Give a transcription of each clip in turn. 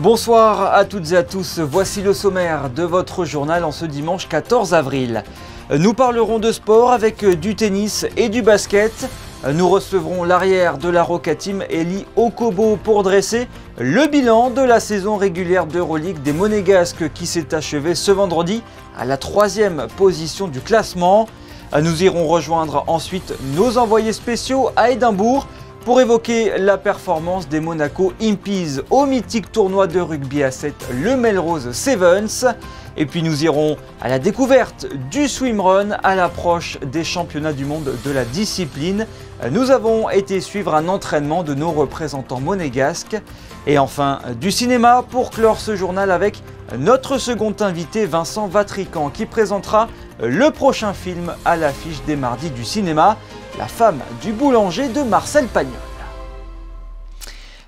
Bonsoir à toutes et à tous, voici le sommaire de votre journal en ce dimanche 14 avril. Nous parlerons de sport avec du tennis et du basket. Nous recevrons l'arrière de la Roca Team, Elie Okobo, pour dresser le bilan de la saison régulière d'Euroleague des Monégasques qui s'est achevée ce vendredi à la 3e position du classement. Nous irons rejoindre ensuite nos envoyés spéciaux à Édimbourg pour évoquer la performance des Monaco Impies au mythique tournoi de rugby à 7, le Melrose Sevens. Et puis nous irons à la découverte du swimrun à l'approche des championnats du monde de la discipline. Nous avons été suivre un entraînement de nos représentants monégasques. Et enfin du cinéma pour clore ce journal avec notre second invité Vincent Vatrican qui présentera le prochain film à l'affiche des mardis du cinéma, La femme du boulanger de Marcel Pagnol.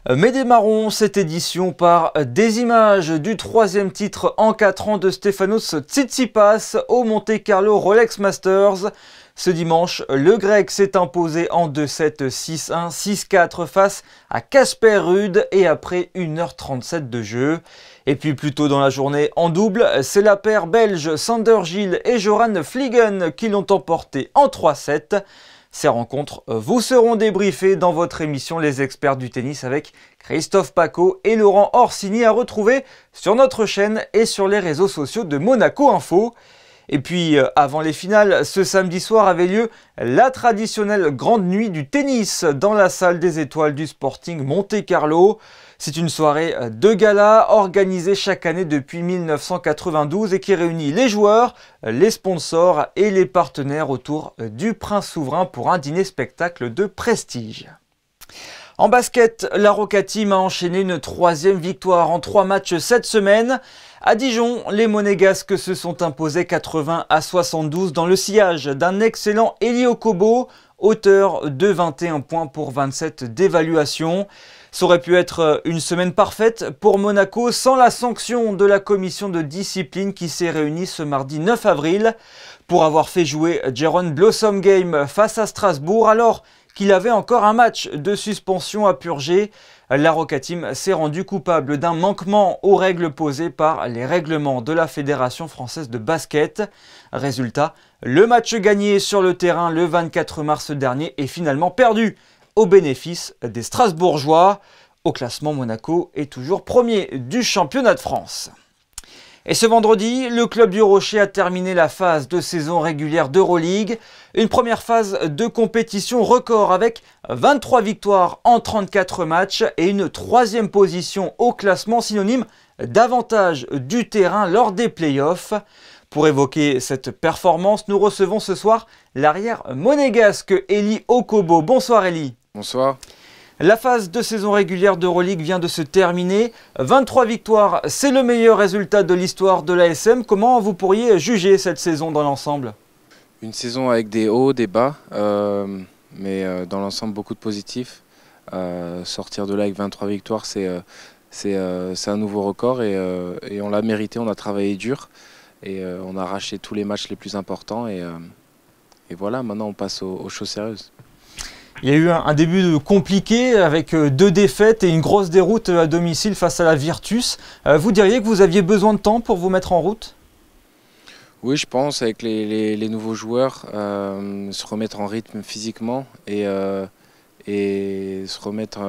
Mais démarrons cette édition par des images du 3e titre en 4 ans de Stefanos Tsitsipas au Monte Carlo Rolex Masters. Ce dimanche, le Grec s'est imposé en 2-7, 6-1, 6-4 face à Casper Ruud et après 1h37 de jeu. Et puis plus tôt dans la journée, en double, c'est la paire belge Sander Gilles et Joran Vliegen qui l'ont emporté en 3-7. Ces rencontres vous seront débriefées dans votre émission Les Experts du tennis avec Christophe Paco et Laurent Orsini à retrouver sur notre chaîne et sur les réseaux sociaux de Monaco Info. Et puis avant les finales, ce samedi soir avait lieu la traditionnelle grande nuit du tennis dans la salle des étoiles du Sporting Monte Carlo. C'est une soirée de gala organisée chaque année depuis 1992 et qui réunit les joueurs, les sponsors et les partenaires autour du Prince Souverain pour un dîner-spectacle de prestige. En basket, la Roca Team a enchaîné une 3e victoire en 3 matchs cette semaine. À Dijon, les Monégasques se sont imposés 80-72 dans le sillage d'un excellent Elie Okobo, auteur de 21 points pour 27 d'évaluation. Ça aurait pu être une semaine parfaite pour Monaco sans la sanction de la commission de discipline qui s'est réunie ce mardi 9 avril pour avoir fait jouer Jaron Blossom Game face à Strasbourg alors qu'il avait encore un match de suspension à purger. La Roca Team s'est rendue coupable d'un manquement aux règles posées par les règlements de la Fédération française de basket. Résultat, le match gagné sur le terrain le 24 mars dernier est finalement perdu au bénéfice des Strasbourgeois. Au classement, Monaco est toujours premier du championnat de France. Et ce vendredi, le club du Rocher a terminé la phase de saison régulière d'Euroleague. Une première phase de compétition record avec 23 victoires en 34 matchs et une 3e position au classement synonyme d'avantage du terrain lors des playoffs. Pour évoquer cette performance, nous recevons ce soir l'arrière monégasque Elie Okobo. Bonsoir Elie. Bonsoir. La phase de saison régulière d'Euroleague vient de se terminer. 23 victoires, c'est le meilleur résultat de l'histoire de l'ASM. Comment vous pourriez juger cette saison dans l'ensemble? Une saison avec des hauts, des bas, mais dans l'ensemble beaucoup de positifs. Sortir de là avec 23 victoires, c'est un nouveau record et on l'a mérité, on a travaillé dur et on a arraché tous les matchs les plus importants et voilà, maintenant on passe aux choses sérieuses. Il y a eu un début compliqué avec 2 défaites et une grosse déroute à domicile face à la Virtus. Vous diriez que vous aviez besoin de temps pour vous mettre en route? Oui, je pense, avec les nouveaux joueurs, se remettre en rythme physiquement et se remettre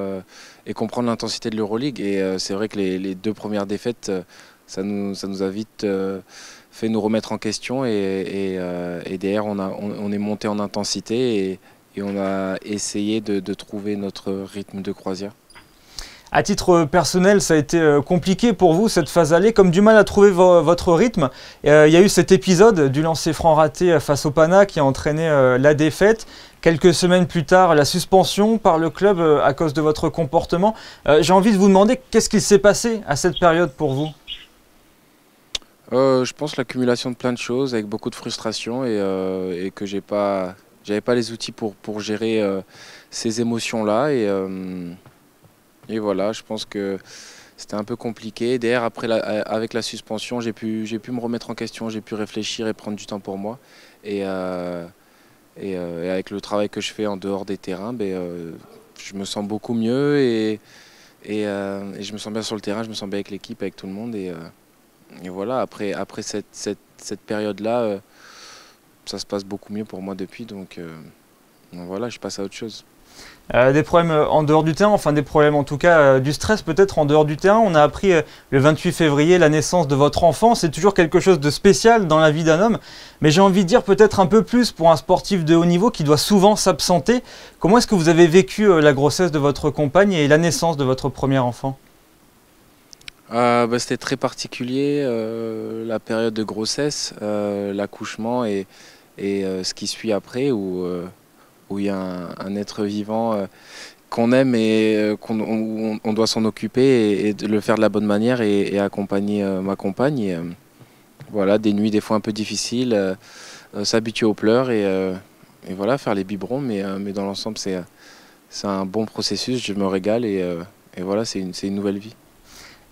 et comprendre l'intensité de l'Euroleague. Et c'est vrai que les 2 premières défaites, ça nous a vite fait nous remettre en question et derrière on est monté en intensité et on a essayé de trouver notre rythme de croisière. À titre personnel, ça a été compliqué pour vous cette phase aller, comme du mal à trouver votre rythme. Il y a eu cet épisode du lancer franc raté face au Pana qui a entraîné la défaite. Quelques semaines plus tard, la suspension par le club à cause de votre comportement. J'ai envie de vous demander qu'est-ce qui s'est passé à cette période pour vous? Je pense l'accumulation de plein de choses avec beaucoup de frustration et que j'avais pas les outils pour gérer ces émotions-là et voilà, je pense que c'était un peu compliqué. Derrière, après, avec la suspension, j'ai pu me remettre en question, j'ai pu réfléchir et prendre du temps pour moi. Et avec le travail que je fais en dehors des terrains, je me sens beaucoup mieux et et je me sens bien sur le terrain, je me sens bien avec l'équipe, avec tout le monde. Et voilà, après cette période-là, ça se passe beaucoup mieux pour moi depuis. Donc voilà, je passe à autre chose. Des problèmes en dehors du terrain, enfin des problèmes en tout cas, du stress peut-être en dehors du terrain. On a appris le 28 février la naissance de votre enfant. C'est toujours quelque chose de spécial dans la vie d'un homme. Mais j'ai envie de dire peut-être un peu plus pour un sportif de haut niveau qui doit souvent s'absenter. Comment est-ce que vous avez vécu la grossesse de votre compagne et la naissance de votre premier enfant? C'était très particulier, la période de grossesse, l'accouchement et ce qui suit après, où il y a un être vivant qu'on aime et où on doit s'en occuper et de le faire de la bonne manière et accompagner ma compagne. Et, voilà, des nuits des fois un peu difficiles, s'habituer aux pleurs et voilà, faire les biberons, mais dans l'ensemble c'est un bon processus, je me régale et voilà, c'est une nouvelle vie.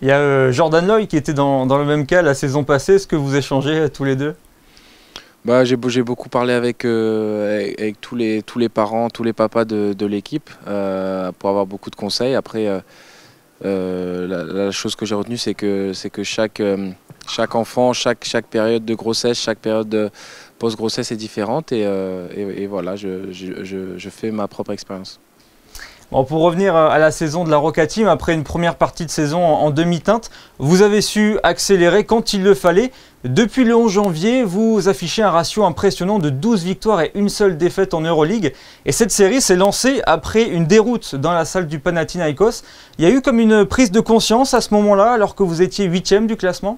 Il y a Jordan Loy qui était dans le même cas la saison passée. Est-ce que vous échangez tous les deux? J'ai beaucoup parlé avec tous les parents, tous les papas de l'équipe pour avoir beaucoup de conseils. Après, la chose que j'ai retenue, c'est que chaque enfant, chaque période de grossesse, chaque période de post-grossesse est différente et voilà, je fais ma propre expérience. Bon, pour revenir à la saison de la Roca Team, après une première partie de saison en demi-teinte, vous avez su accélérer quand il le fallait. Depuis le 11 janvier, vous affichez un ratio impressionnant de 12 victoires et une seule défaite en Euroleague. Et cette série s'est lancée après une déroute dans la salle du Panathinaikos. Il y a eu comme une prise de conscience à ce moment-là, alors que vous étiez 8e du classement?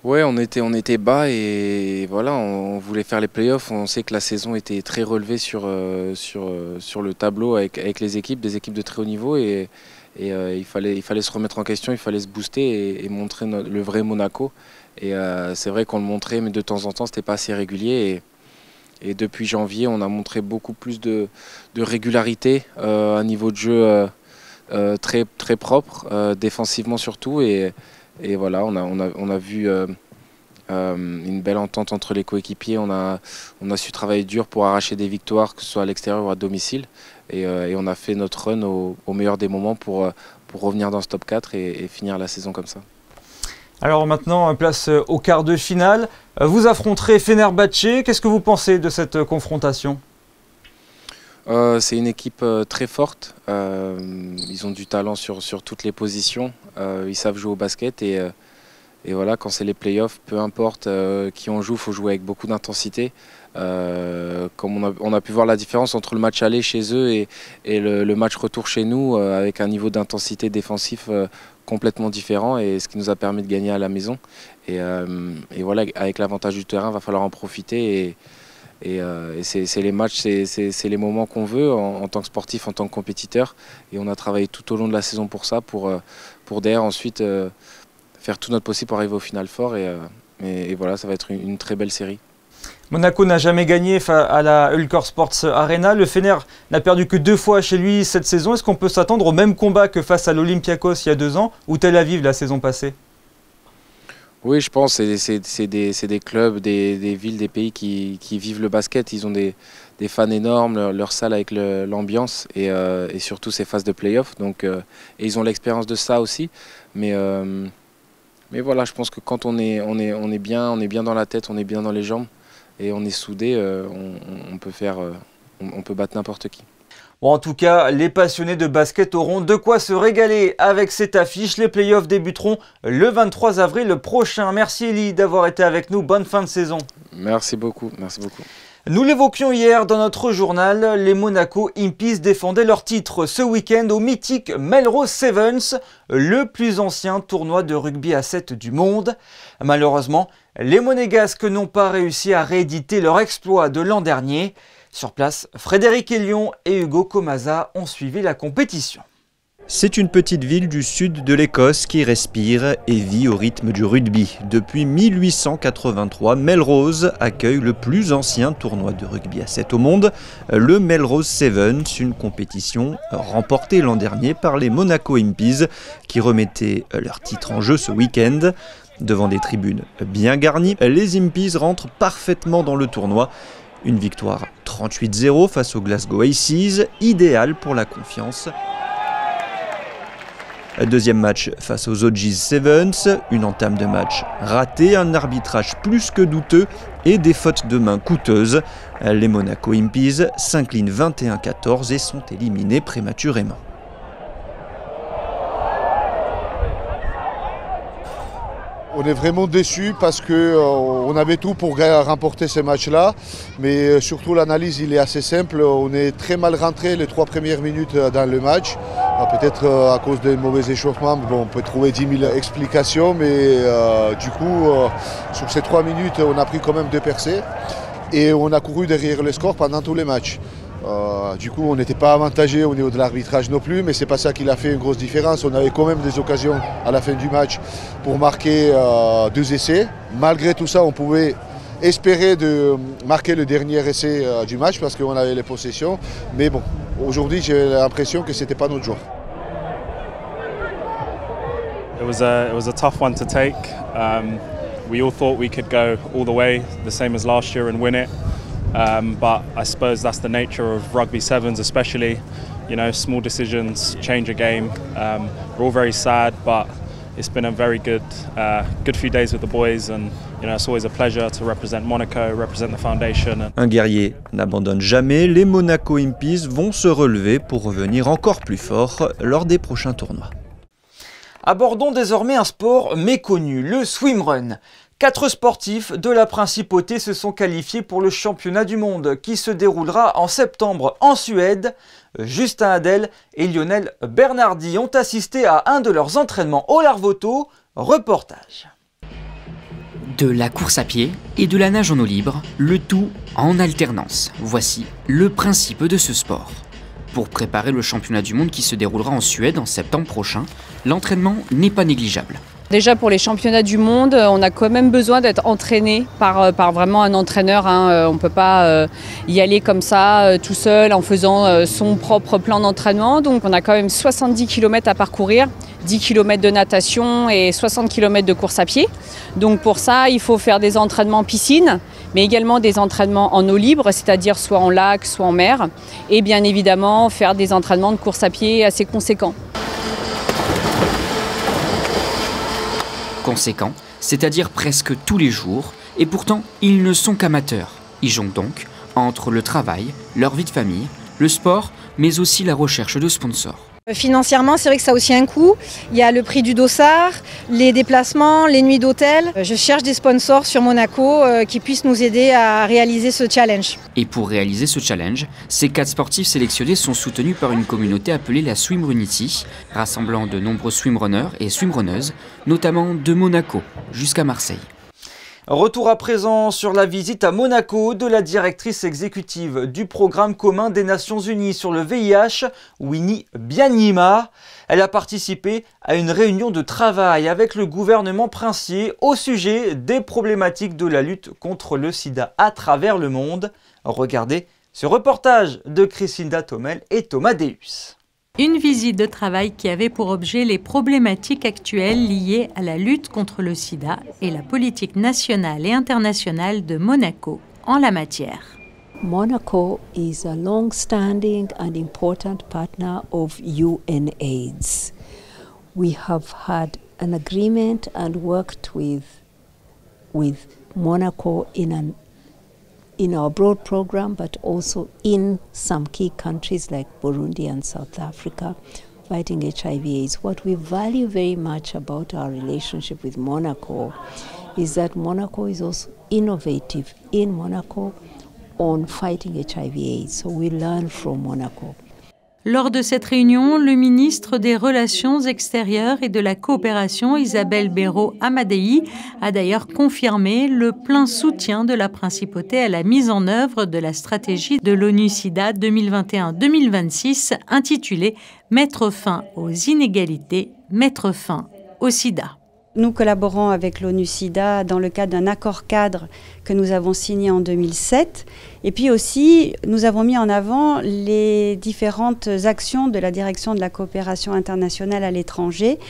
Ouais, on était bas et voilà, on voulait faire les playoffs. On sait que la saison était très relevée sur le tableau avec les équipes, des équipes de très haut niveau et il fallait se remettre en question, il fallait se booster et montrer le vrai Monaco. Et c'est vrai qu'on le montrait, mais de temps en temps, c'était pas assez régulier. Et depuis janvier, on a montré beaucoup plus de régularité, un niveau de jeu très, très propre, défensivement surtout. Et voilà, on a vu une belle entente entre les coéquipiers. On a su travailler dur pour arracher des victoires, que ce soit à l'extérieur ou à domicile. Et on a fait notre run au meilleur des moments pour revenir dans ce top 4 et finir la saison comme ça. Alors maintenant, place au quart de finale. Vous affronterez Fenerbahçe. Qu'est-ce que vous pensez de cette confrontation? C'est une équipe très forte. Ils ont du talent sur toutes les positions. Ils savent jouer au basket et voilà, quand c'est les playoffs, peu importe qui on joue, il faut jouer avec beaucoup d'intensité. Comme on a pu voir la différence entre le match aller chez eux et le match retour chez nous, avec un niveau d'intensité défensif complètement différent et ce qui nous a permis de gagner à la maison. Et voilà, avec l'avantage du terrain, il va falloir en profiter. Et c'est les matchs, c'est les moments qu'on veut en tant que sportif, en tant que compétiteur. Et on a travaillé tout au long de la saison pour ça, pour derrière ensuite faire tout notre possible pour arriver au final fort. Et voilà, ça va être une très belle série. Monaco n'a jamais gagné à la Ulker Sports Arena. Le Fener n'a perdu que 2 fois chez lui cette saison. Est-ce qu'on peut s'attendre au même combat que face à l'Olympiakos il y a 2 ans ou Tel Aviv la saison passée? Oui, je pense que c'est des clubs, des villes, des pays qui vivent le basket. Ils ont des fans énormes, leur salle avec l'ambiance et surtout ces phases de play-off. Donc, et ils ont l'expérience de ça aussi. Mais voilà, je pense que quand on est bien dans la tête, on est bien dans les jambes et on est soudé, on peut battre n'importe qui. Bon, en tout cas, les passionnés de basket auront de quoi se régaler avec cette affiche. Les playoffs débuteront le 23 avril prochain. Merci Elie d'avoir été avec nous. Bonne fin de saison. Merci beaucoup, merci beaucoup. Nous l'évoquions hier dans notre journal, les Monaco Impies défendaient leur titre ce week-end au mythique Melrose Sevens, le plus ancien tournoi de rugby à 7 du monde. Malheureusement, les Monégasques n'ont pas réussi à rééditer leur exploit de l'an dernier. Sur place, Frédéric Elion et Hugo Comaza ont suivi la compétition. C'est une petite ville du sud de l'Écosse qui respire et vit au rythme du rugby. Depuis 1883, Melrose accueille le plus ancien tournoi de rugby à 7 au monde, le Melrose Sevens, une compétition remportée l'an dernier par les Monaco Impies qui remettaient leur titre en jeu ce week-end. Devant des tribunes bien garnies, les Impies rentrent parfaitement dans le tournoi. Une victoire 38-0 face aux Glasgow Aces, idéale pour la confiance. Deuxième match face aux OGs Sevens, une entame de match ratée, un arbitrage plus que douteux et des fautes de main coûteuses. Les Monaco Impies s'inclinent 21-14 et sont éliminés prématurément. On est vraiment déçus parce qu'on avait tout pour remporter ces matchs-là, mais surtout l'analyse il est assez simple. On est très mal rentré les 3 premières minutes dans le match, peut-être à cause des mauvais échauffements. Bon, on peut trouver 10 000 explications, mais du coup, sur ces 3 minutes, on a pris quand même 2 percées et on a couru derrière le score pendant tous les matchs. Du coup, on n'était pas avantagé au niveau de l'arbitrage non plus, mais c'est pas ça qui a fait une grosse différence. On avait quand même des occasions à la fin du match pour marquer 2 essais. Malgré tout ça, on pouvait espérer de marquer le dernier essai du match parce qu'on avait les possessions. Mais bon, aujourd'hui, j'ai l'impression que c'était pas notre jour. It was a tough one to take. We all thought we could go all the way, the same as last year, and win it. But I suppose that's the nature of rugby sevens, especially. You know, small decisions change a game. We're all very sad, but it's been a very good few days with the boys, and you know, it's always a pleasure to represent Monaco, represent the foundation. Un guerrier n'abandonne jamais. Les Monaco Impies vont se relever pour revenir encore plus fort lors des prochains tournois. Abordons désormais un sport méconnu, le swimrun. 4 sportifs de la Principauté se sont qualifiés pour le championnat du monde qui se déroulera en septembre en Suède. Justin Hadel et Lionel Bernardi ont assisté à un de leurs entraînements au Larvoto. Reportage. De la course à pied et de la nage en eau libre, le tout en alternance. Voici le principe de ce sport. Pour préparer le championnat du monde qui se déroulera en Suède en septembre prochain, l'entraînement n'est pas négligeable. Déjà pour les championnats du monde, on a quand même besoin d'être entraîné par vraiment un entraîneur. On ne peut pas y aller comme ça tout seul en faisant son propre plan d'entraînement. Donc on a quand même 70 km à parcourir, 10 km de natation et 60 km de course à pied. Donc pour ça, il faut faire des entraînements en piscine, mais également des entraînements en eau libre, c'est-à-dire soit en lac, soit en mer. Et bien évidemment, faire des entraînements de course à pied assez conséquents. Conséquent, c'est-à-dire presque tous les jours, et pourtant ils ne sont qu'amateurs. Ils jonglent donc entre le travail, leur vie de famille, le sport, mais aussi la recherche de sponsors. Financièrement, c'est vrai que ça a aussi un coût. Il y a le prix du dossard, les déplacements, les nuits d'hôtel. Je cherche des sponsors sur Monaco qui puissent nous aider à réaliser ce challenge. Et pour réaliser ce challenge, ces 4 sportifs sélectionnés sont soutenus par une communauté appelée la Swimrunity, rassemblant de nombreux swimrunners et swimrunneuses, notamment de Monaco jusqu'à Marseille. Retour à présent sur la visite à Monaco de la directrice exécutive du programme commun des Nations Unies sur le VIH, Winnie Byanyima. Elle a participé à une réunion de travail avec le gouvernement princier au sujet des problématiques de la lutte contre le sida à travers le monde. Regardez ce reportage de Christinda Thomel et Thomas Deus. Une visite de travail qui avait pour objet les problématiques actuelles liées à la lutte contre le sida et la politique nationale et internationale de Monaco en la matière. Monaco is a long-standing and important partner of UNAIDS. We have had an agreement and worked with Monaco in our broad program, but also in some key countries like Burundi and South Africa, fighting HIV/AIDS. What we value very much about our relationship with Monaco is that Monaco is also innovative in Monaco on fighting HIV/AIDS. So we learn from Monaco. Lors de cette réunion, le ministre des Relations extérieures et de la coopération, Isabelle Béraud-Amadei, a d'ailleurs confirmé le plein soutien de la Principauté à la mise en œuvre de la stratégie de l'ONU-SIDA 2021-2026 intitulée « Mettre fin aux inégalités, mettre fin au sida ». Nous collaborons avec l'ONU-SIDA dans le cadre d'un accord cadre que nous avons signé en 2007. Et puis aussi, nous avons mis en avant les différentes actions de la Direction de la coopération internationale à l'étranger,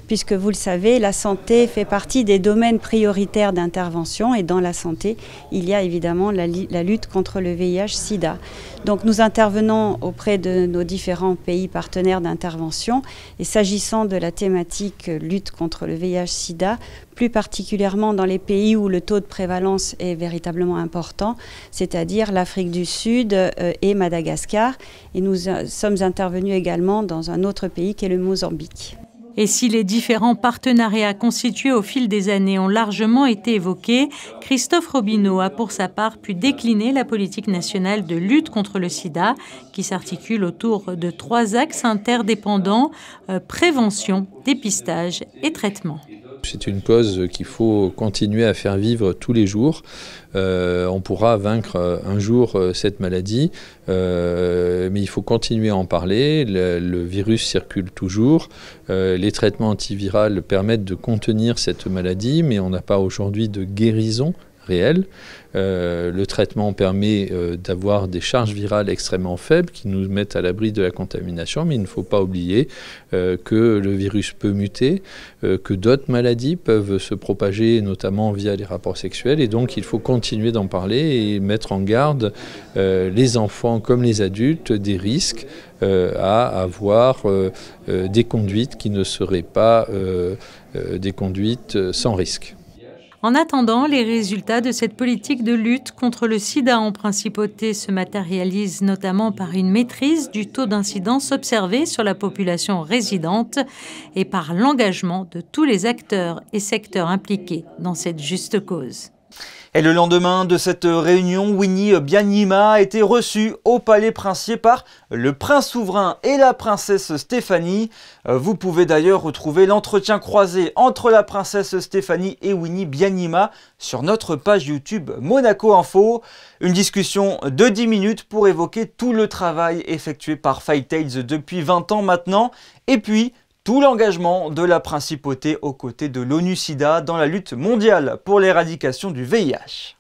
puisque vous le savez, la santé fait partie des domaines prioritaires d'intervention et dans la santé, il y a évidemment la lutte contre le VIH-Sida. Donc nous intervenons auprès de nos différents pays partenaires d'intervention et s'agissant de la thématique lutte contre le VIH-Sida, plus particulièrement dans les pays où le taux de prévalence est véritablement important, c'est-à-dire l'Afrique du Sud et Madagascar. Et nous sommes intervenus également dans un autre pays qui est le Mozambique. Et si les différents partenariats constitués au fil des années ont largement été évoqués, Christophe Robineau a pour sa part pu décliner la politique nationale de lutte contre le sida, qui s'articule autour de 3 axes interdépendants, prévention, dépistage et traitement. C'est une cause qu'il faut continuer à faire vivre tous les jours. On pourra vaincre un jour cette maladie, mais il faut continuer à en parler. Le virus circule toujours. Les traitements antiviraux permettent de contenir cette maladie, mais on n'a pas aujourd'hui de guérison réelle. Le traitement permet d'avoir des charges virales extrêmement faibles qui nous mettent à l'abri de la contamination, mais il ne faut pas oublier que le virus peut muter, que d'autres maladies peuvent se propager, notamment via les rapports sexuels, et donc il faut continuer d'en parler et mettre en garde les enfants comme les adultes des risques à avoir des conduites qui ne seraient pas des conduites sans risque. En attendant, les résultats de cette politique de lutte contre le sida en principauté se matérialisent notamment par une maîtrise du taux d'incidence observé sur la population résidente et par l'engagement de tous les acteurs et secteurs impliqués dans cette juste cause. Et le lendemain de cette réunion, Winnie Byanyima a été reçue au Palais Princier par le prince souverain et la princesse Stéphanie. Vous pouvez d'ailleurs retrouver l'entretien croisé entre la princesse Stéphanie et Winnie Byanyima sur notre page YouTube Monaco Info. Une discussion de 10 minutes pour évoquer tout le travail effectué par Fight AIDS depuis 20 ans maintenant. Et puis, tout l'engagement de la principauté aux côtés de l'ONU-SIDA dans la lutte mondiale pour l'éradication du VIH.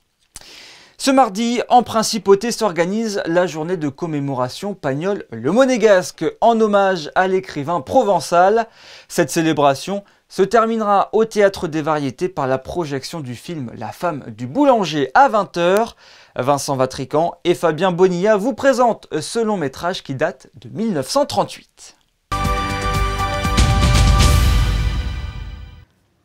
Ce mardi, en principauté s'organise la journée de commémoration Pagnol le Monégasque en hommage à l'écrivain provençal. Cette célébration se terminera au Théâtre des Variétés par la projection du film La femme du boulanger à 20 h. Vincent Vatrican et Fabien Bonilla vous présentent ce long métrage qui date de 1938.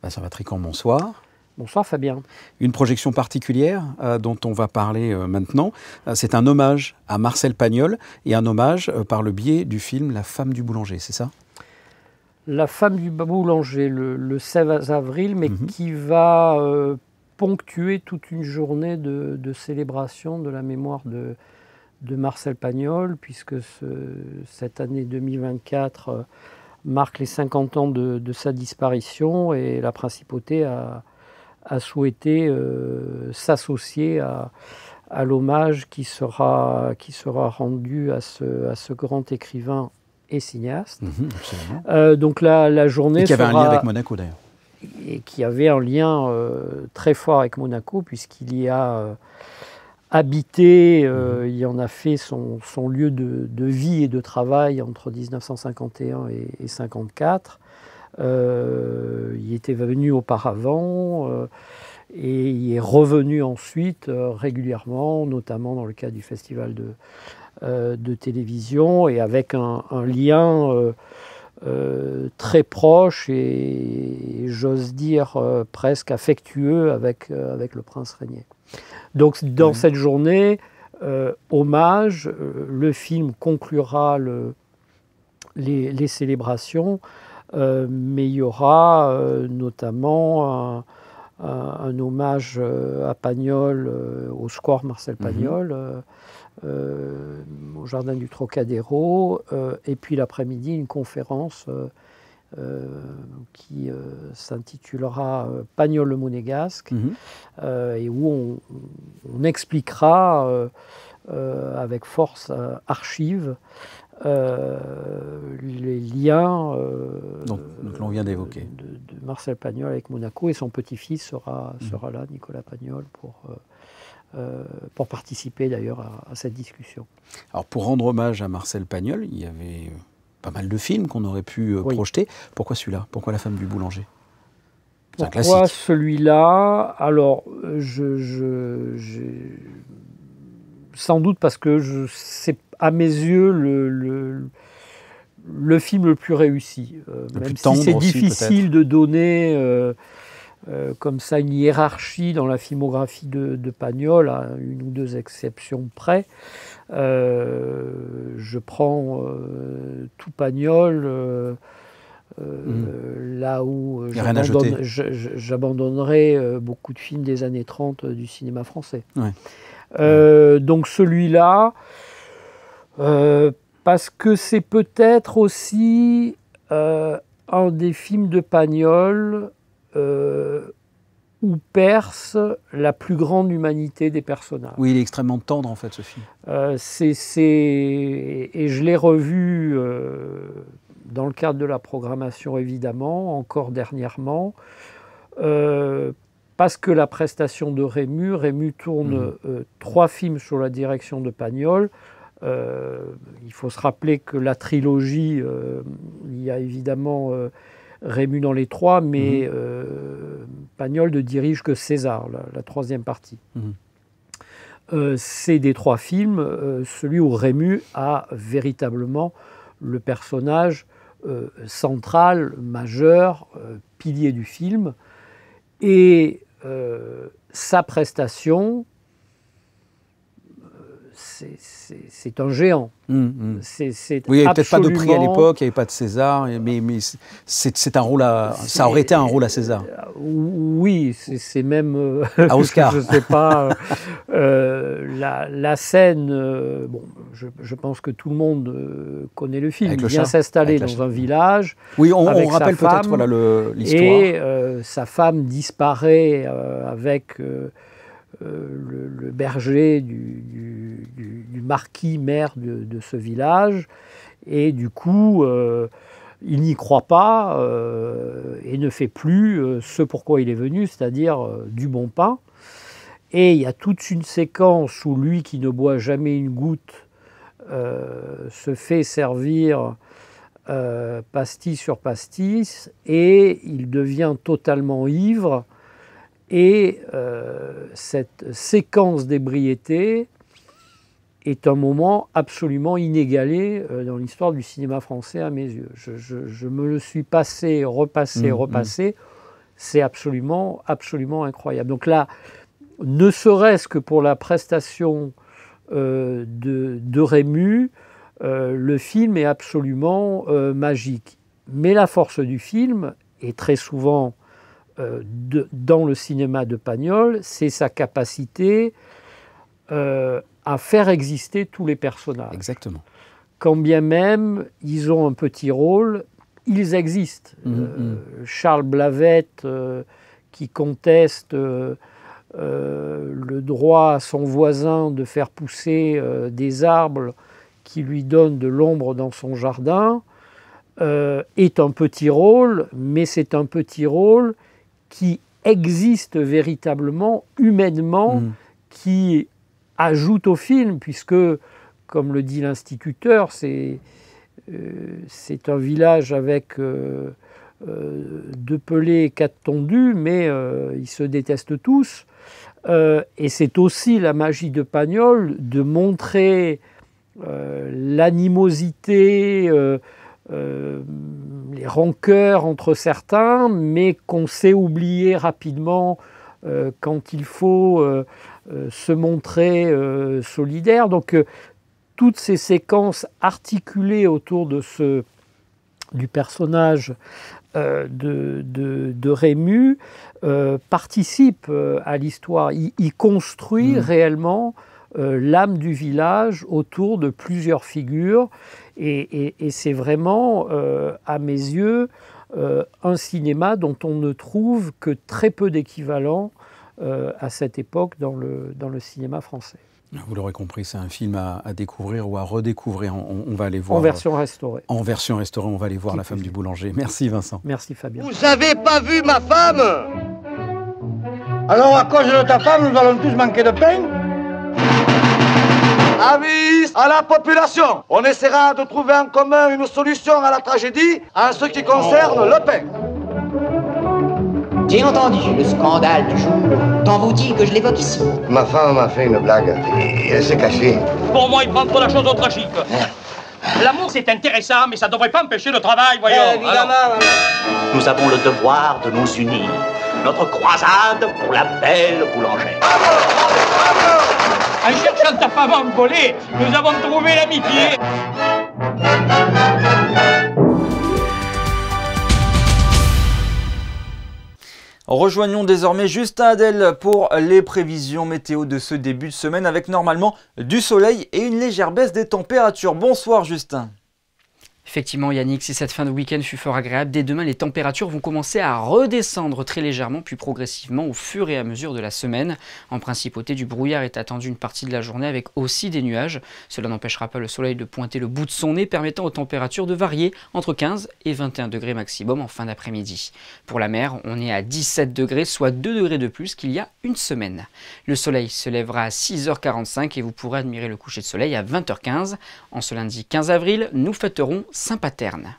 Vincent Vatrican, bonsoir. Bonsoir Fabien. Une projection particulière dont on va parler maintenant, c'est un hommage à Marcel Pagnol et un hommage par le biais du film La femme du boulanger, c'est ça? La femme du boulanger, le 16 avril, mais qui va ponctuer toute une journée de célébration de la mémoire de Marcel Pagnol, puisque cette année 2024 marque les 50 ans de sa disparition et la principauté a souhaité s'associer à l'hommage qui sera rendu à ce grand écrivain et cinéaste. Donc la journée et qui avait un lien avec Monaco d'ailleurs. Et qui avait un lien très fort avec Monaco puisqu'il y a habité, il en a fait son lieu de vie et de travail entre 1951 et 1954. Il était venu auparavant et il est revenu ensuite régulièrement, notamment dans le cadre du festival de télévision et avec un lien très proche et j'ose dire presque affectueux avec le prince régnier. Donc dans cette journée, hommage, le film conclura les célébrations, mais il y aura notamment un hommage à Pagnol, au square Marcel Pagnol, au jardin du Trocadéro, et puis l'après-midi une conférence qui s'intitulera Pagnol le Monégasque, et où on expliquera avec force archives les liens donc l'on vient d'évoquer de Marcel Pagnol avec Monaco, et son petit-fils sera là, Nicolas Pagnol, pour participer d'ailleurs à cette discussion. Alors pour rendre hommage à Marcel Pagnol, il y avait pas mal de films qu'on aurait pu projeter. Pourquoi celui-là? Pourquoi La femme du boulanger? C'est un Pourquoi classique. celui-là? Alors, sans doute parce que c'est à mes yeux le film le plus réussi. Même si c'est difficile de donner comme ça une hiérarchie dans la filmographie de Pagnol, à une ou deux exceptions près. Je prends tout Pagnol, là où j'abandonnerai beaucoup de films des années 30 du cinéma français. Ouais. Donc celui-là, parce que c'est peut-être aussi un des films de Pagnol où perce la plus grande humanité des personnages. Oui, il est extrêmement tendre en fait ce film. Et je l'ai revu dans le cadre de la programmation évidemment, encore dernièrement, parce que la prestation de Rému tourne 3 films sous la direction de Pagnol. Il faut se rappeler que la trilogie, il y a évidemment Rému dans les 3, mais Pagnol ne dirige que César, la 3e partie. C'est des 3 films, celui où Rému a véritablement le personnage central, majeur, pilier du film. Et sa prestation, c'est un géant. Oui, il n'y avait peut-être pas de prix à l'époque, il n'y avait pas de César, mais c'est un rôle ça aurait été un rôle à César. Oui, c'est même... à Oscar. Je ne sais pas. La scène, bon, je pense que tout le monde connaît le film. Il vient s'installer dans un village. Oui, on rappelle peut-être voilà, l'histoire. Et sa femme disparaît avec... le berger du marquis maire de ce village, et du coup il n'y croit pas et ne fait plus ce pourquoi il est venu, c'est-à-dire du bon pain. Et il y a toute une séquence où lui, qui ne boit jamais une goutte, se fait servir pastis sur pastis, et il devient totalement ivre. Et cette séquence d'ébriété est un moment absolument inégalé dans l'histoire du cinéma français à mes yeux. Je me le suis passé, repassé. C'est absolument incroyable. Donc là, ne serait-ce que pour la prestation de Rému, le film est absolument magique. Mais la force du film est très souvent... dans le cinéma de Pagnol, c'est sa capacité à faire exister tous les personnages. Exactement. Quand bien même ils ont un petit rôle, ils existent. Charles Blavette qui conteste le droit à son voisin de faire pousser des arbres qui lui donnent de l'ombre dans son jardin, est un petit rôle, mais c'est un petit rôle qui existe véritablement, humainement, qui ajoute au film, puisque, comme le dit l'instituteur, c'est un village avec 2 pelés et 4 tondus, mais ils se détestent tous. Et c'est aussi la magie de Pagnol de montrer l'animosité, les rancœurs entre certains, mais qu'on sait oublier rapidement quand il faut se montrer solidaire. Donc toutes ces séquences articulées autour du personnage de Rému participent à l'histoire. Il construit réellement l'âme du village autour de plusieurs figures, et c'est vraiment, à mes yeux, un cinéma dont on ne trouve que très peu d'équivalent à cette époque dans le cinéma français. Vous l'aurez compris, c'est un film à découvrir ou à redécouvrir. On va aller voir. En version restaurée. En version restaurée, on va aller voir La femme du boulanger. Merci Vincent. Merci Fabien. Vous avez pas vu ma femme? Alors à cause de ta femme, nous allons tous manquer de pain? Avis! justice à la population. On essaiera de trouver en commun une solution à la tragédie en ce qui concerne le pain. J'ai entendu le scandale du jour. Tant vous-il que je l'évoque ici? Ma femme m'a fait une blague et elle s'est cachée. Pour moi, il prend pas la chose au tragique. L'amour, c'est intéressant, mais ça ne devrait pas empêcher le travail, voyons. Évidemment. Nous avons le devoir de nous unir. Notre croisade pour la belle boulangère. En cherchant ta femme à me voler, nous avons trouvé l'amitié. Rejoignons désormais Justin Hadel pour les prévisions météo de ce début de semaine avec normalement du soleil et une légère baisse des températures. Bonsoir Justin. Effectivement Yannick, si cette fin de week-end fut fort agréable, dès demain les températures vont commencer à redescendre très légèrement puis progressivement au fur et à mesure de la semaine. En principauté, du brouillard est attendu une partie de la journée avec aussi des nuages. Cela n'empêchera pas le soleil de pointer le bout de son nez, permettant aux températures de varier entre 15 et 21 degrés maximum en fin d'après-midi. Pour la mer, on est à 17 degrés, soit 2 degrés de plus qu'il y a une semaine. Le soleil se lèvera à 6h45 et vous pourrez admirer le coucher de soleil à 20h15. En ce lundi 15 avril, nous fêterons Saint-Paterne.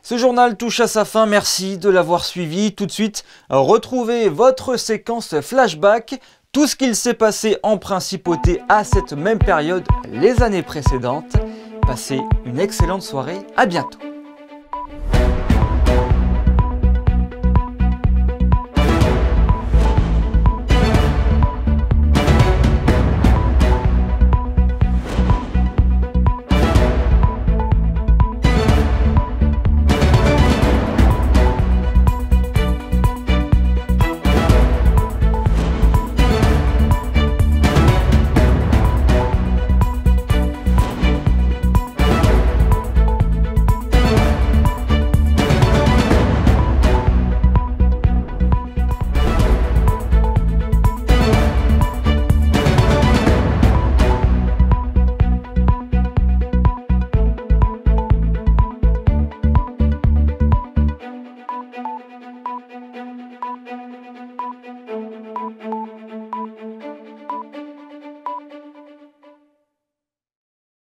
Ce journal touche à sa fin, merci de l'avoir suivi. Tout de suite, retrouvez votre séquence flashback, tout ce qu'il s'est passé en principauté à cette même période les années précédentes. Passez une excellente soirée, à bientôt.